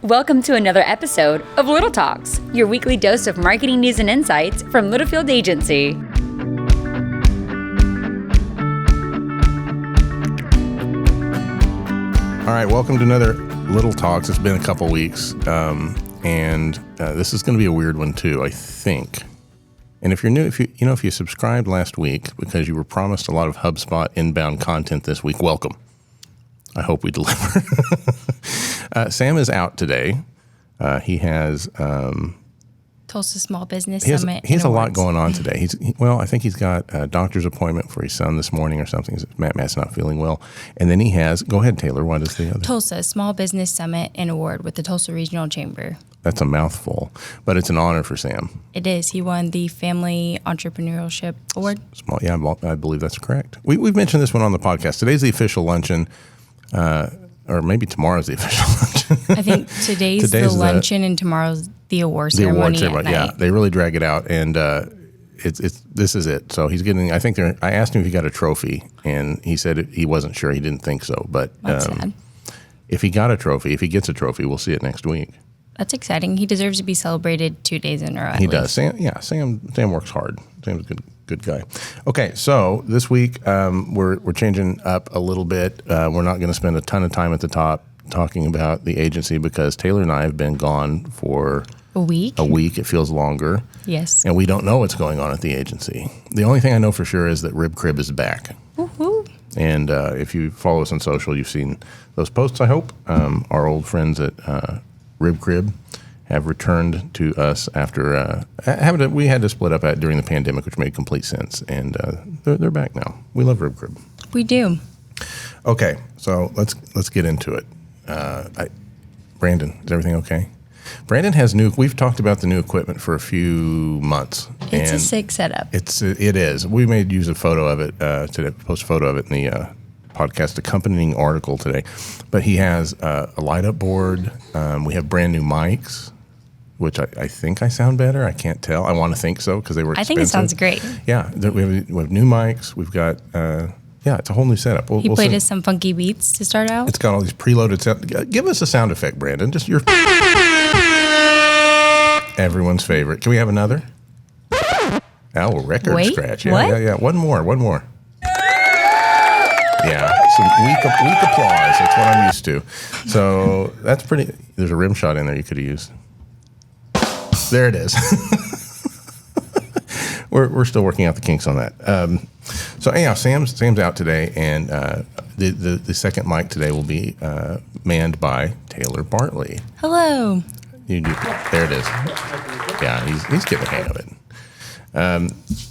Welcome to another episode of Little Talks, your weekly dose of marketing news and insights from Littlefield Agency. All right, welcome to another Little Talks. It's been a couple weeks, and this is going to be a weird one too, I think. And if you're new, if you subscribed last week because you were promised a lot of HubSpot inbound content this week, welcome. I hope we deliver. Sam is out today. He has Tulsa Small Business Summit. He has a lot going on today. I think he's got a doctor's appointment for his son this morning or something. Matt's not feeling well. And then he has, go ahead, Taylor, what is the other? Tulsa Small Business Summit and Award with the Tulsa Regional Chamber. That's a mouthful, but it's an honor for Sam. It is. He won the Family Entrepreneurship Award. I believe that's correct. We've mentioned this one on the podcast. Today's the official luncheon. Or maybe tomorrow's the official luncheon. I think today's the luncheon and tomorrow's the award ceremony. The award ceremony, yeah. They really drag it out, and this is it. So he's getting. I asked him if he got a trophy, and he said he wasn't sure. He didn't think so, but sad. If he gets a trophy, we'll see it next week. That's exciting. He deserves to be celebrated 2 days in a row. He does. Sam works hard. Sam's a good guy. Okay, so this week we're changing up a little bit. We're not going to spend a ton of time at the top talking about the agency because Taylor and I have been gone for a week. It feels longer. Yes. And we don't know what's going on at the agency. The only thing I know for sure is that Rib Crib is back. Woohoo! And if you follow us on social, you've seen those posts, I hope. Our old friends at Rib Crib have returned to us after we had to split up during the pandemic, which made complete sense, and they're back now. We love Rib Crib. We do. Okay, so let's get into it. Brandon, is everything okay? Brandon has we've talked about the new equipment for a few months. It's a sick setup. It is. We made use of a photo of it today. Post a photo of it in the podcast accompanying article today. But he has a light up board. We have brand new mics, which I think I sound better. I can't tell. I want to think so because they were expensive. I think it sounds great. Yeah, we have new mics. We've got it's a whole new setup. He played us some funky beats to start out. It's got all these preloaded sound. Give us a sound effect, Brandon. Just your everyone's favorite. Can we have another? Record scratch. Yeah, what? Yeah. One more. Yeah, some weak applause. That's what I'm used to. So that's pretty. There's a rim shot in there you could have used. There it is. We're still working out the kinks on that. So anyhow, Sam's out today, and the second mic today will be manned by Taylor Bartley. Hello. There it is. Yeah, he's getting the hang of it.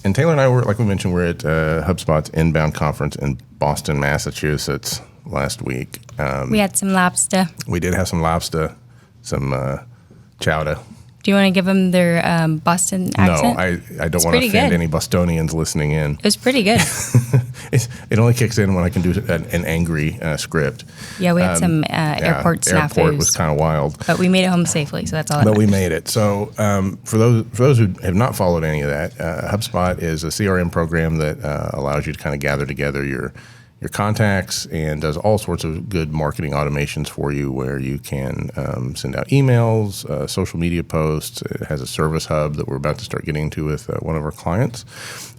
And Taylor and I were, like we mentioned, we're at HubSpot's inbound conference in Boston, Massachusetts last week. We had some lobster. We did have some lobster, some chowder. Do you want to give them their Boston accent? No, I don't want to offend any Bostonians listening in. It was pretty good. It only kicks in when I can do an angry script. Yeah, we had some airport snafus. Airport was kind of wild. But we made it home safely, so that's all that matters. We made it. So for those who have not followed any of that, HubSpot is a CRM program that allows you to kind of gather together your contacts and does all sorts of good marketing automations for you where you can send out emails, social media posts. It has a service hub that we're about to start getting into with one of our clients.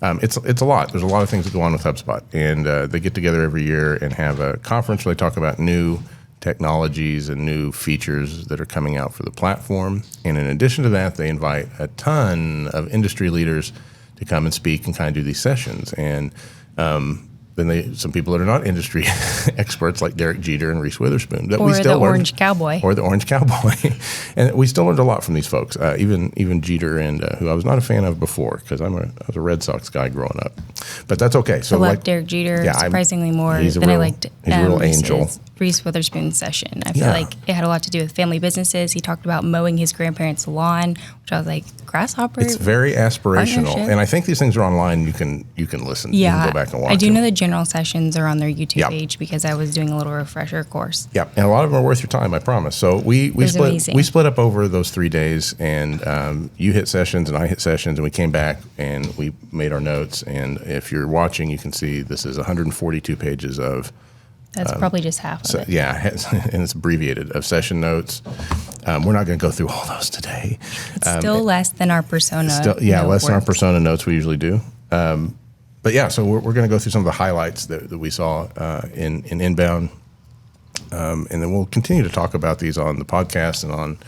It's a lot. There's a lot of things that go on with HubSpot. And they get together every year and have a conference where they talk about new technologies and new features that are coming out for the platform. And in addition to that, they invite a ton of industry leaders to come and speak and kind of do these sessions. And then some people that are not industry experts like Derek Jeter and Reese Witherspoon. Orange Cowboy. Or the Orange Cowboy. And we still learned a lot from these folks, even Jeter and who I was not a fan of before because I was a Red Sox guy growing up. But that's okay. So I liked Derek Jeter surprisingly more than I liked he's a real angel. Reese Witherspoon's session. I feel like it had a lot to do with family businesses. He talked about mowing his grandparents' lawn, which I was like, grasshopper. It's very aspirational. And I think these things are online. You can listen. Yeah. You can go back and watch I do them. know the general sessions are on their YouTube page because I was doing a little refresher course. Yeah, and a lot of them are worth your time, I promise. So we split up over those 3 days, and you hit sessions and I hit sessions, and we came back and we made our notes. And if you're watching, you can see this is 142 pages of That's probably just half of it. Yeah, and it's abbreviated, of session notes. We're not going to go through all those today. It's still less than our persona. Less than our persona notes we usually do. But yeah, so we're going to go through some of the highlights that we saw in inbound. And then we'll continue to talk about these on the podcast and on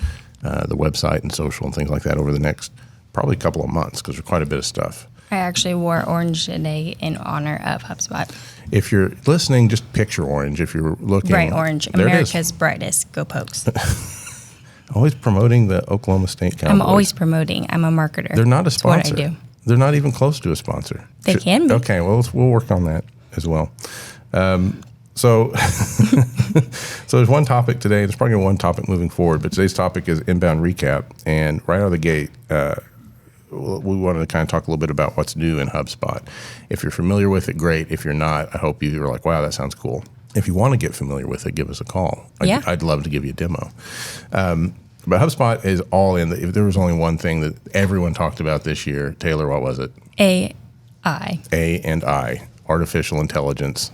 the website and social and things like that over the next probably couple of months, because there's quite a bit of stuff. I actually wore orange today in honor of HubSpot. If you're listening, just picture orange. If you're looking, bright orange, there America's brightest. Go Pokes! Always promoting the Oklahoma State Cowboys. I'm always promoting. I'm a marketer. They're not a sponsor. That's what I do. They're not even close to a sponsor. They can be. Okay, well, we'll work on that as well. So there's one topic today. There's probably one topic moving forward, but today's topic is inbound recap. And right out of the gate, we wanted to kind of talk a little bit about what's new in HubSpot. If you're familiar with it, great. If you're not, I hope you are like, wow, that sounds cool. If you want to get familiar with it, give us a call. I'd love to give you a demo. But HubSpot is all in. If there was only one thing that everyone talked about this year, Taylor, what was it? AI, artificial intelligence.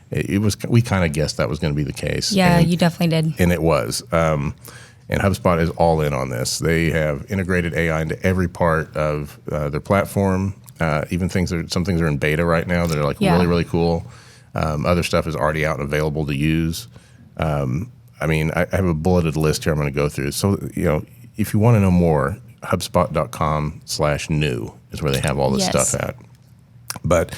It was. We kind of guessed that was going to be the case. Yeah, you definitely did. And it was. And HubSpot is all in on this. They have integrated AI into every part of their platform. Even some things are in beta right now that are like really, really cool. Other stuff is already out and available to use. I have a bulleted list here I'm going to go through. So, if you want to know more, HubSpot.com/new is where they have all this stuff at. But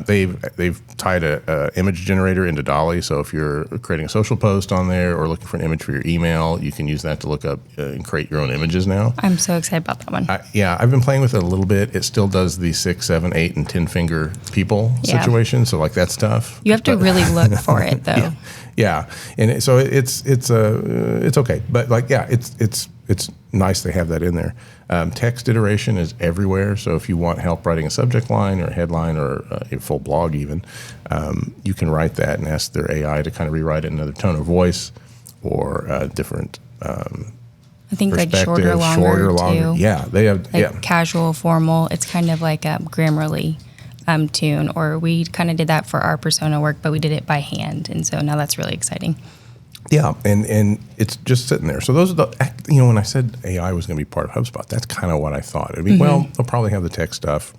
they've tied a image generator into Dolly. So if you're creating a social post on there or looking for an image for your email, you can use that to look up and create your own images now. I'm so excited about that one. I've been playing with it a little bit. It still does the 6, 7, 8, and 10 finger people situation. So like that stuff. You have to really look for it though. Yeah. And so it's okay. But it's nice they have that in there. Text iteration is everywhere. So if you want help writing a subject line or a headline or a full blog even, you can write that and ask their AI to kind of rewrite it in another tone of voice or different I think like shorter, longer too. Yeah, they have casual, formal. It's kind of like a Grammarly tune, or we kind of did that for our persona work, but we did it by hand. And so now that's really exciting. Yeah, and it's just sitting there. So those are when I said AI was going to be part of HubSpot, that's kind of what I thought. Well, they'll probably have the tech stuff,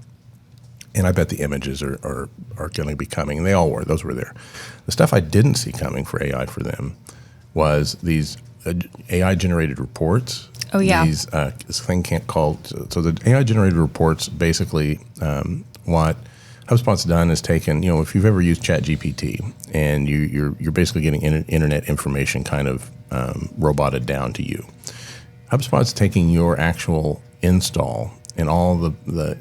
and I bet the images are going to be coming, and they all were. Those were there. The stuff I didn't see coming for AI for them was these AI-generated reports. Oh, yeah. These, this thing called, so the AI-generated reports basically what HubSpot's done is taken, if you've ever used ChatGPT and you're basically getting internet information kind of roboted down to you. HubSpot's taking your actual install and all the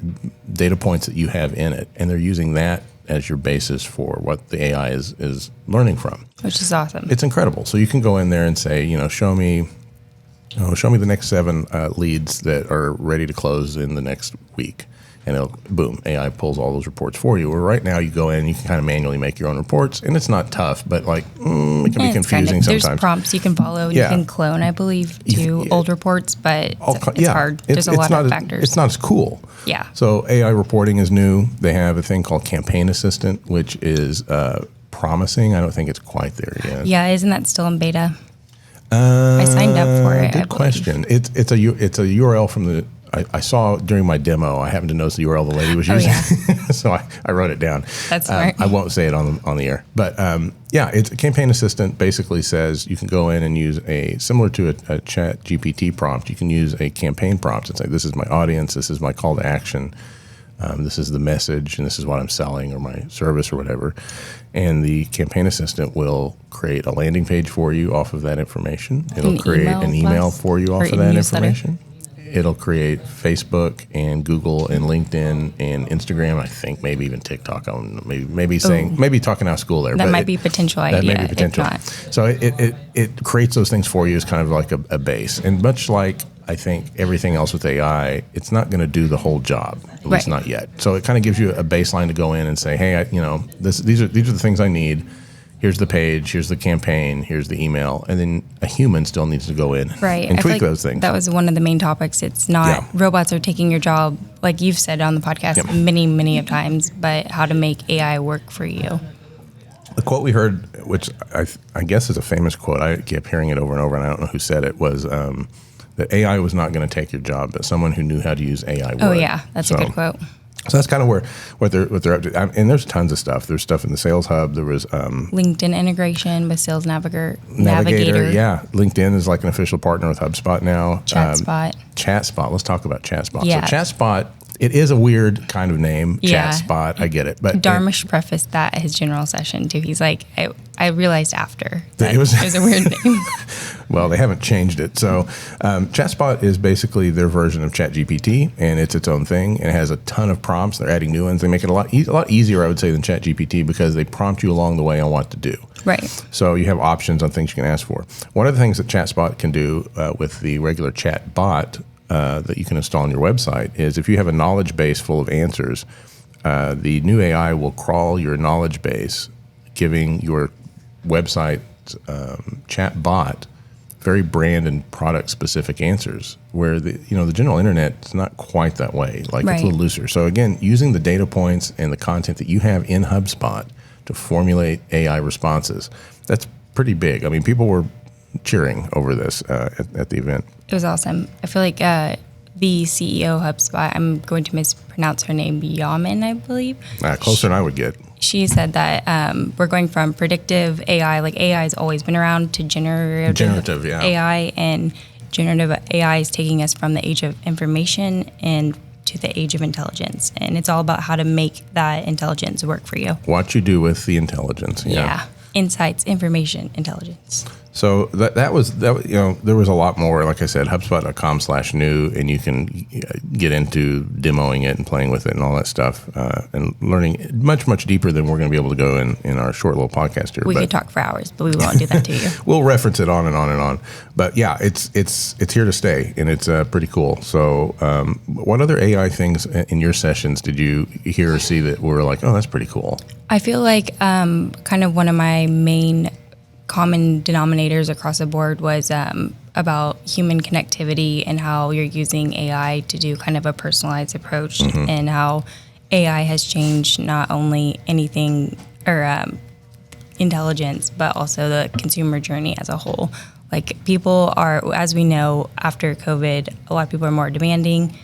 data points that you have in it, and they're using that as your basis for what the AI is learning from. Which is awesome. It's incredible. So you can go in there and say, show me the next 7 leads that are ready to close in the next week. And it'll, boom, AI pulls all those reports for you. Or right now you go in and you can kind of manually make your own reports. And it's not tough, but it can be confusing sometimes. There's prompts you can follow. You can clone, I believe, to old reports, but it's hard. There's a lot of factors. It's not as cool. Yeah. So AI reporting is new. They have a thing called Campaign Assistant, which is promising. I don't think it's quite there yet. Yeah, isn't that still in beta? I signed up for it. Good question. It's a URL from the... I saw during my demo, I happened to notice the URL the lady was using. So I wrote it down. That's smart. I won't say it on the air. But it's a Campaign Assistant basically says you can go in and use similar to a Chat GPT prompt, you can use a campaign prompt and say, this is my audience, this is my call to action, this is the message, and this is what I'm selling or my service or whatever. And the Campaign Assistant will create a landing page for you off of that information. It'll create an email for you off of that information. It'll create Facebook and Google and LinkedIn and Instagram. I think maybe even TikTok. Maybe talking out of school there. That might be potential idea. That may be potential. If not. So it creates those things for you as kind of like a base. And much like I think everything else with AI, it's not going to do the whole job. At least not yet. So it kind of gives you a baseline to go in and say, hey, these are the things I need. Here's the page, here's the campaign, here's the email, and then a human still needs to go in and tweak those things. That was one of the main topics. It's not robots are taking your job, like you've said on the podcast many, many of times, but how to make AI work for you. The quote we heard, which I guess is a famous quote, I kept hearing it over and over, and I don't know who said it, was that AI was not going to take your job, but someone who knew how to use AI would. Oh yeah, that's a good quote. So that's kind of what they're up to. And there's tons of stuff. There's stuff in the Sales Hub. There was LinkedIn integration with Sales Navigator. Yeah, LinkedIn is like an official partner with HubSpot now. ChatSpot. Let's talk about ChatSpot. Yeah. So ChatSpot, it is a weird kind of name. Yeah. ChatSpot, I get it. But Dharmesh prefaced that at his general session too. He's like, I realized after that it was a weird name. Well, they haven't changed it. So ChatSpot is basically their version of ChatGPT, and it's its own thing. And it has a ton of prompts. They're adding new ones. They make it a lot easier, I would say, than ChatGPT because they prompt you along the way on what to do. Right. So you have options on things you can ask for. One of the things that ChatSpot can do with the regular chat bot that you can install on your website is if you have a knowledge base full of answers, the new AI will crawl your knowledge base, giving your website chat bot very brand and product specific answers, where the general internet is not quite that way. Like It's a little looser. So again, using the data points and the content that you have in HubSpot to formulate AI responses, that's pretty big. I mean, people were cheering over this at the event. It was awesome. I feel like the CEO of HubSpot, I'm going to mispronounce her name, Yaman, I believe. Closer than I would get. She said that we're going from predictive AI, like AI has always been around, to generative yeah. AI, and generative AI is taking us from the age of information and to the age of intelligence. And it's all about how to make that intelligence work for you. What you do with the intelligence. Yeah. Insights, information, intelligence. So that was there was a lot more. Like I said, HubSpot.com/new, and you can get into demoing it and playing with it and all that stuff, and learning much deeper than we're going to be able to go in our short little podcast here. We could talk for hours, but we won't do that to you. We'll reference it on and on and on. But yeah, it's here to stay, and it's pretty cool. So, what other AI things in your sessions did you hear or see that were like, oh, that's pretty cool? I feel like kind of one of my main common denominators across the board was about human connectivity and how you're using AI to do kind of a personalized approach, and how AI has changed not only anything or intelligence, but also the consumer journey as a whole. Like people are, as we know, after COVID, a lot of people are more demanding.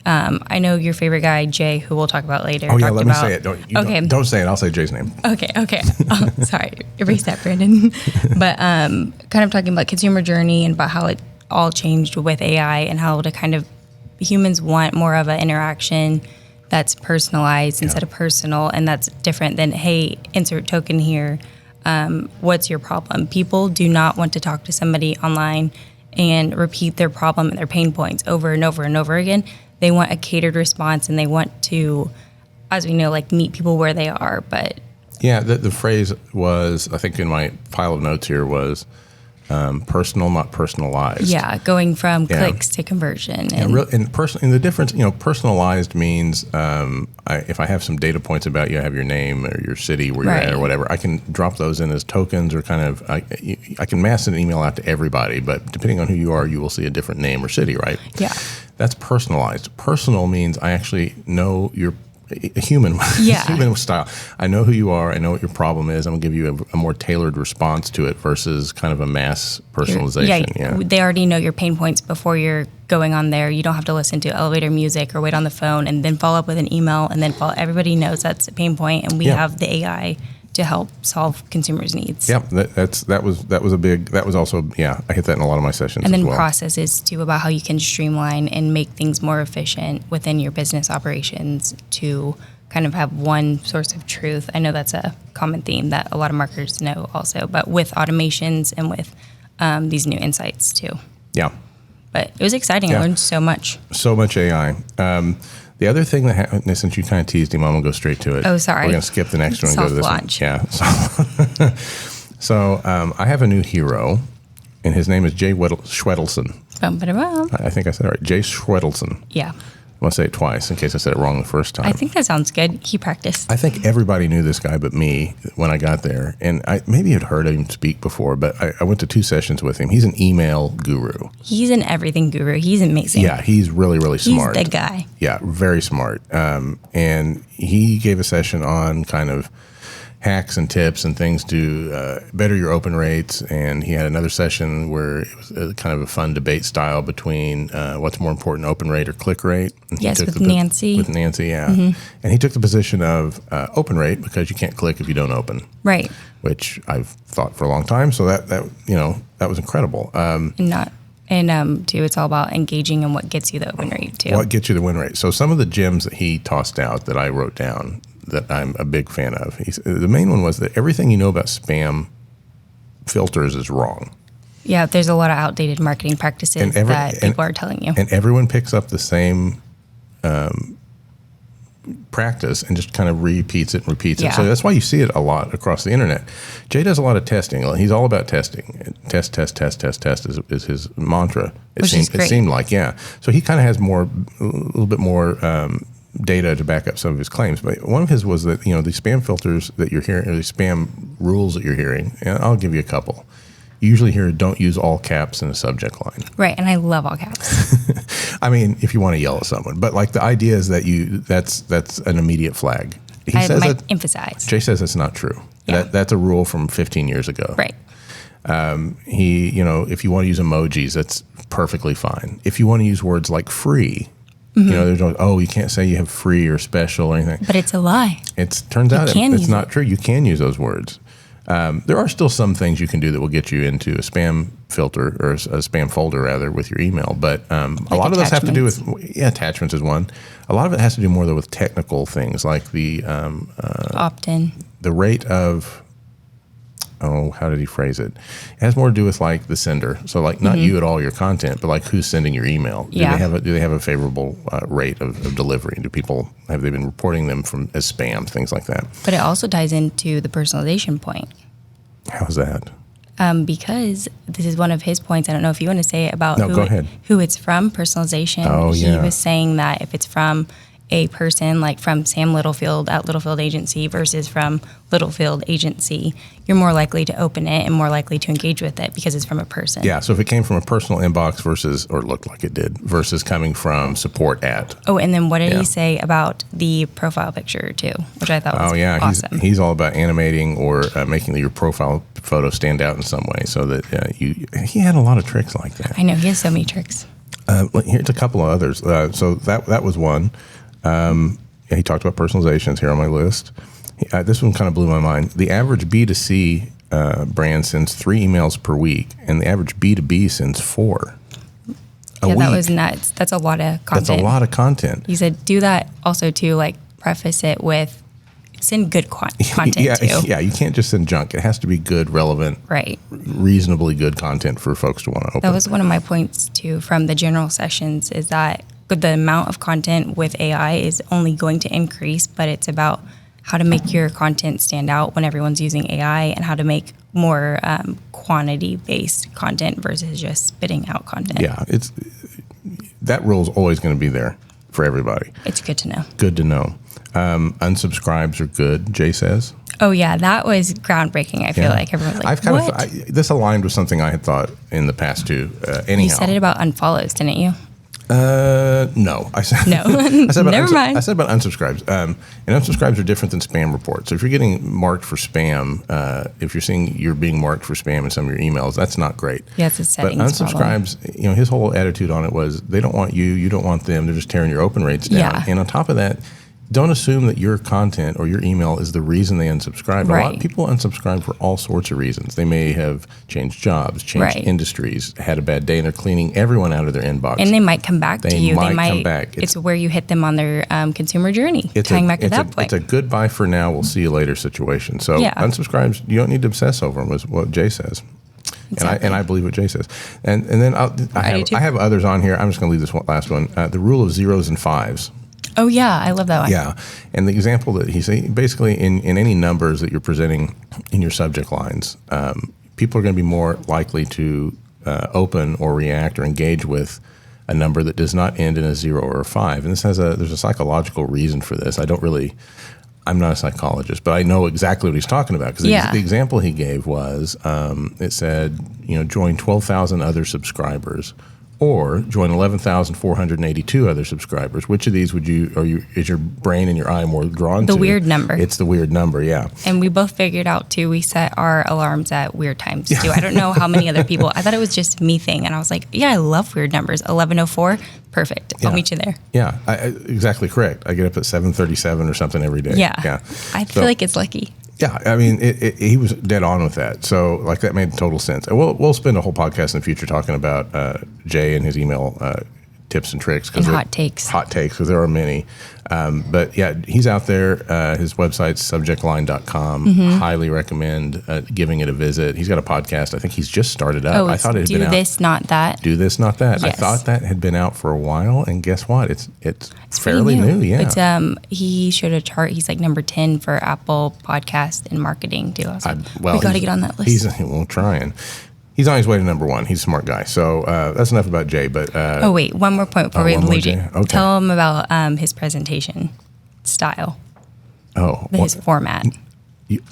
I know your favorite guy, Jay, who we'll talk about later. Oh yeah, let me say it. Don't say it. I'll say Jay's name. Okay. Oh, sorry, erase that, Brandon. But kind of talking about consumer journey and about how it all changed with AI and how to kind of humans want more of an interaction that's personalized instead of personal, and that's different than, hey, insert token here. What's your problem? People do not want to talk to somebody online and repeat their problem and their pain points over and over and over again. They want a catered response, and they want to, as we know, like meet people where they are. But yeah, the phrase was, I think in my file of notes here, was personal, not personalized. Yeah, going from clicks to conversion. And the difference, personalized means if I have some data points about you, I have your name or your city where you're at or whatever, I can drop those in as tokens, or kind of, I can mass an email out to everybody, but depending on who you are, you will see a different name or city, right? Yeah. That's personalized. Personal means I actually know your human style. I know who you are. I know what your problem is. I'm going to give you a more tailored response to it versus kind of a mass personalization. They already know your pain points before you're going on there. You don't have to listen to elevator music or wait on the phone and then follow up with an email and then follow. Everybody knows that's a pain point, and we have the AI to help solve consumers' needs. Yep, that was also I hit that in a lot of my sessions. And then as well. Processes too, about how you can streamline and make things more efficient within your business operations to kind of have one source of truth. I know that's a common theme that a lot of marketers know also, but with automations and with these new insights too. Yeah. But it was exciting. I learned so much. So much AI. The other thing that happened, since you kind of teased him, I'm going to go straight to it. Oh, sorry. We're going to skip the next one and go to this launch. one. Yeah. So I have a new hero, and his name is Jay Schwedelson. I think I said it right. Jay Schwedelson. Yeah. I want to say it twice in case I said it wrong the first time. I think that sounds good. He practiced. I think everybody knew this guy but me when I got there. And I maybe had heard him speak before, but I went to 2 sessions with him. He's an email guru. He's an everything guru. He's amazing. Yeah, he's really, really smart. He's the guy. Yeah, very smart. And he gave a session on kind of hacks and tips and things to better your open rates. And he had another session where it was kind of a fun debate style between what's more important, open rate or click rate. And Yes, with Nancy. With Nancy, yeah. Mm-hmm. And he took the position of open rate because you can't click if you don't open. Right. Which I've thought for a long time. So that was incredible. Too, it's all about engaging and what gets you the open rate too. What gets you the win rate? So some of the gems that he tossed out that I wrote down that I'm a big fan of. The main one was that everything you know about spam filters is wrong. Yeah, there's a lot of outdated marketing practices that people are telling you. And everyone picks up the same practice and just kind of repeats it. So that's why you see it a lot across the internet. Jay does a lot of testing. He's all about testing. Test is his mantra. It seemed like, yeah. So he kind of has a little bit more data to back up some of his claims. But one of his was that, the spam filters that you're hearing, or the spam rules that you're hearing, and I'll give you a couple. You usually hear don't use all caps in a subject line. Right, and I love all caps. I mean, if you want to yell at someone, but like the idea is that that's an immediate flag. I might emphasize. Jay says that's not true. Yeah. That's a rule from 15 years ago. Right. If you want to use emojis, that's perfectly fine. If you want to use words like free, there's you can't say you have free or special or anything. But it's a lie. Turns out it's not true. You can use those words. There are still some things you can do that will get you into a spam filter or a spam folder rather with your email. But a lot of those have to do with attachments is one. A lot of it has to do more though with technical things like the opt-in, the rate of. Oh, how did he phrase it? It has more to do with like the sender. So like not you at all, your content, but like who's sending your email. Do they have a favorable rate of delivery? Have they been reporting them as spam, things like that? But it also ties into the personalization point. How's that? Because this is one of his points. I don't know if you want to say it about who it's from, personalization. He was saying that if it's from a person like from Sam Littlefield at Littlefield Agency versus from Littlefield Agency, you're more likely to open it and more likely to engage with it because it's from a person. Yeah, so if it came from a personal inbox or looked like it did, versus coming from support at. Oh, and then what did he say about the profile picture too, which I thought was awesome. He's all about animating or making your profile photo stand out in some way so that he had a lot of tricks like that. I know, he has so many tricks. Here's a couple of others. So that was one. He talked about personalizations here on my list. This one kind of blew my mind. The average B2C brand sends 3 emails per week, and the average B2B sends 4 a week. That was nuts. That's a lot of content. That's a lot of content. He said do that also too, like preface it with send good content too. Yeah, you can't just send junk. It has to be good, relevant, right, reasonably good content for folks to want to open. That was one of my points too from the general sessions is that the amount of content with AI is only going to increase, but it's about how to make your content stand out when everyone's using AI and how to make more quantity-based content versus just spitting out content. Yeah, that rule is always going to be there for everybody. It's good to know. Good to know. Unsubscribes are good, Jay says. Oh, yeah, that was groundbreaking. I feel like everyone's like, what? This aligned with something I had thought in the past too. Anyhow. You said it about unfollows, didn't you? No. I said no. Never mind. I said about unsubscribes. And unsubscribes are different than spam reports. So if you're getting marked for spam, if you're seeing you're being marked for spam in some of your emails, that's not great. Yeah, it's a settings unsubscribes, problem. His whole attitude on it was they don't want you, you don't want them. They're just tearing your open rates down. Yeah. And on top of that, don't assume that your content or your email is the reason they unsubscribe. Right. A lot of people unsubscribe for all sorts of reasons. They may have changed jobs, changed industries, had a bad day, and they're cleaning everyone out of their inbox. And they might come back to you. They might come back. It's where you hit them on their consumer journey, tying back to that point. It's a goodbye for now, we'll see you later situation. So unsubscribes, you don't need to obsess over them, is what Jay says. Exactly. And I believe what Jay says. And then I have others on here. I'm just going to leave this last one. The rule of 0s and 5s. Oh, yeah. I love that one. Yeah. And the example that he's saying, basically in any numbers that you're presenting in your subject lines, people are going to be more likely to open or react or engage with a number that does not end in a 0 or a 5. And this there's a psychological reason for this. I'm not a psychologist, but I know exactly what he's talking about. Because the example he gave was, it said, join 12,000 other subscribers or join 11,482 other subscribers. Which of these is your brain and your eye more drawn to? The weird number. It's the weird number, yeah. And we both figured out too, we set our alarms at weird times too. I don't know how many other people, I thought it was just me thing. And I was like, yeah, I love weird numbers. 11:04, perfect. I'll meet you there. Yeah, exactly correct. I get up at 7:37 or something every day. Yeah. I feel like it's lucky. Yeah, I mean, he was dead on with that. So, like, that made total sense. And we'll spend a whole podcast in the future talking about Jay and his email tips and tricks. And hot takes. Hot takes, because there are many. But, yeah, he's out there. His website's subjectline.com. Highly recommend giving it a visit. He's got a podcast. I think he's just started up. I thought it had been out. Do This, Not That. Do This, Not That. Yes. I thought that had been out for a while. And guess what? It's fairly new. Yeah. It's he showed a chart. He's like number 10 for Apple podcast and marketing too. I was like, we got to get on that list. We're trying. He's on his way to number one. He's a smart guy. So that's enough about Jay. But wait, one more point before we leave you. Okay. Tell him about his presentation style. His format.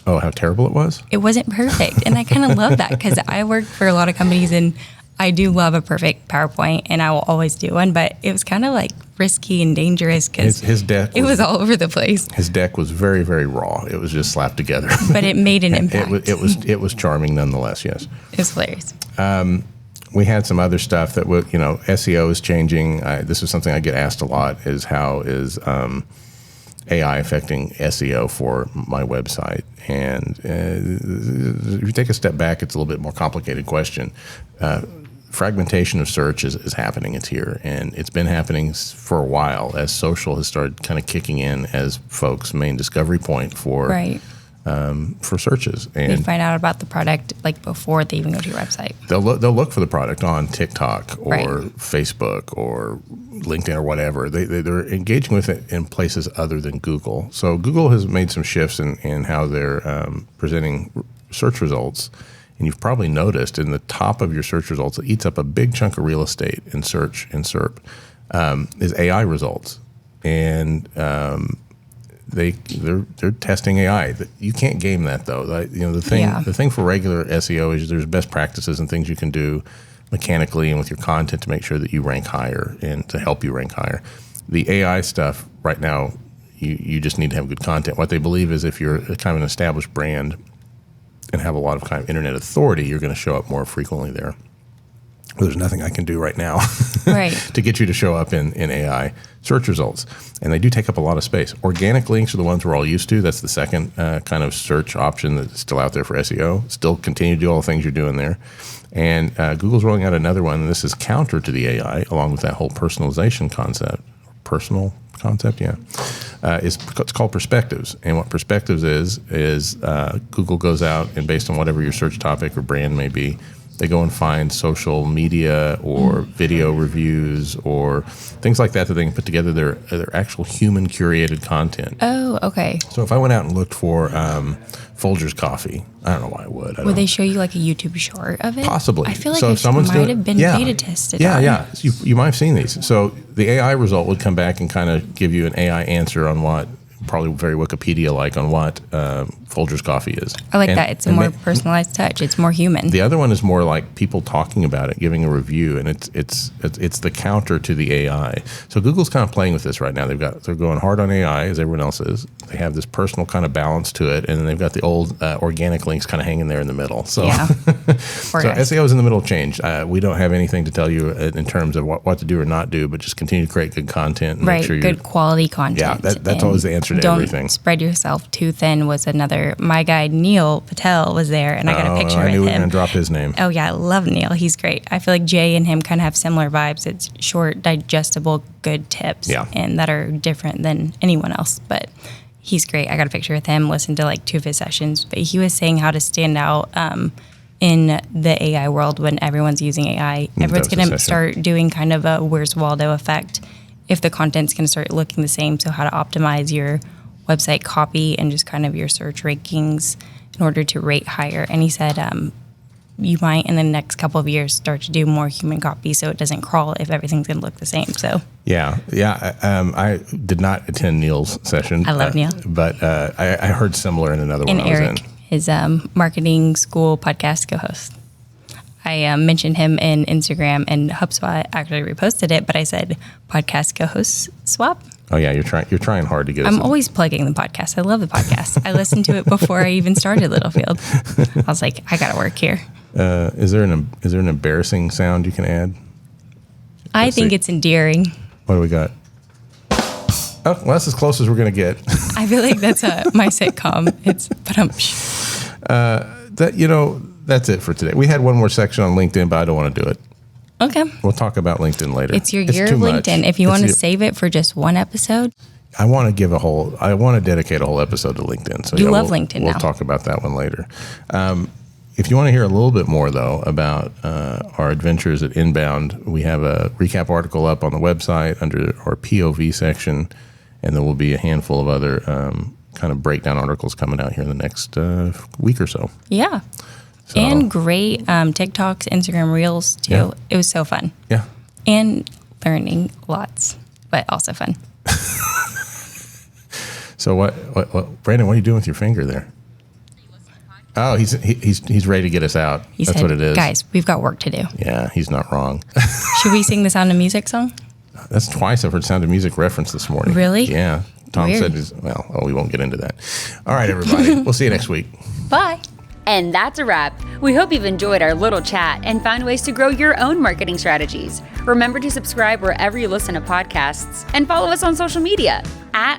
How terrible it was? It wasn't perfect, and I kind of love that because I work for a lot of companies, and I do love a perfect PowerPoint, and I will always do one. But it was kind of like risky and dangerous because his deck was all over the place. His deck was very, very raw. It was just slapped together, but it made an impact. It was charming nonetheless. Yes, it was hilarious. We had some other stuff that would, SEO is changing. This is something I get asked a lot: is how is AI affecting SEO for my website? And if you take a step back, it's a little bit more complicated question. Fragmentation of search is happening. It's here, and it's been happening for a while as social has started kind of kicking in as folks' main discovery point for searches. And they find out about the product like before they even go to your website. They'll look for the product on TikTok or Facebook or LinkedIn or whatever. They're engaging with it in places other than Google. So Google has made some shifts in how they're presenting search results. And you've probably noticed in the top of your search results, it eats up a big chunk of real estate in search and SERP, is AI results. And they're testing AI. You can't game that though. The thing for regular SEO is there's best practices and things you can do mechanically and with your content to make sure that you rank higher and to help you rank higher. The AI stuff right now, you just need to have good content. What they believe is if you're kind of an established brand and have a lot of kind of internet authority, you're going to show up more frequently there. Well, there's nothing I can do right now to get you to show up in AI search results. And they do take up a lot of space. Organic links are the ones we're all used to. That's the second kind of search option that's still out there for SEO. Still continue to do all the things you're doing there. And Google's rolling out another one. And this is counter to the AI, along with that whole personalization concept. Personal concept, yeah. It's called Perspectives. And what Perspectives is Google goes out and based on whatever your search topic or brand may be, they go and find social media or video reviews or things like that they can put together their actual human curated content. Oh, okay. So if I went out and looked for Folgers coffee, I don't know why I would. Would they show you like a YouTube short of it? Possibly. I feel like it might have been beta tested. Yeah. You might have seen these. So the AI result would come back and kind of give you an AI answer on what, probably very Wikipedia-like, on what Folgers coffee is. I like that. It's a more personalized touch. It's more human. The other one is more like people talking about it, giving a review, and it's the counter to the AI. So Google's kind of playing with this right now. They're going hard on AI as everyone else is. They have this personal kind of balance to it, and then they've got the old organic links kind of hanging there in the middle. So, SEO is in the middle of change. We don't have anything to tell you in terms of what to do or not do, but just continue to create good content. And make sure good quality content. Yeah, that's always the answer to everything. Don't spread yourself too thin was another. My guy Neil Patel was there, and I got a picture with him. I knew we were going to drop his name. Oh yeah, I love Neil. He's great. I feel like Jay and him kind of have similar vibes. It's short, digestible, good tips, and that are different than anyone else. But he's great. I got a picture with him. Listened to like 2 of his sessions, but he was saying how to stand out in the AI world when everyone's using AI. Everyone's going to start doing kind of a Where's Waldo effect if the content's going to start looking the same. So how to optimize your website copy and just kind of your search rankings in order to rate higher. And he said you might in the next couple of years start to do more human copy so it doesn't crawl if everything's going to look the same. So I did not attend Neil's session. I love Neil. But I heard similar in another one I was in. His marketing school podcast co-host. I mentioned him in Instagram, and HubSpot actually reposted it. But I said podcast co-host swap. Oh yeah, you're trying hard to get us. I'm always plugging the podcast. I love the podcast. I listened to it before I even started Littlefield. I was like, I got to work here. Is there an embarrassing sound you can add? I think it's endearing. What do we got? Oh, well, that's as close as we're going to get. I feel like that's my sitcom. It's That's it for today. We had one more section on LinkedIn, but I don't want to do it. okay. We'll talk about LinkedIn later. It's your year of too much. LinkedIn. If you want to save it for just one episode, I want to dedicate a whole episode to LinkedIn. So love LinkedIn We'll now. talk about that one later. If you want to hear a little bit more, though, about our adventures at Inbound, we have a recap article up on the website under our POV section, and there will be a handful of other kind of breakdown articles coming out here in the next week or so. yeah. So, And great TikToks, Instagram Reels, too. Yeah. It was so fun. Yeah. And learning lots, but also fun. So what, Brandon? What are you doing with your finger there? Oh, he's ready to get us out. He That's said, what it is. Guys, we've got work to do. Yeah, he's not wrong. Should we sing the Sound of Music song? That's twice I've heard Sound of Music reference this morning. Really? Yeah. Tom Weird. said, we won't get into that. All right, everybody. We'll see you next week. Bye. And that's a wrap. We hope you've enjoyed our little chat and found ways to grow your own marketing strategies. Remember to subscribe wherever you listen to podcasts and follow us on social media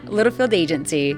@Littlefield Agency.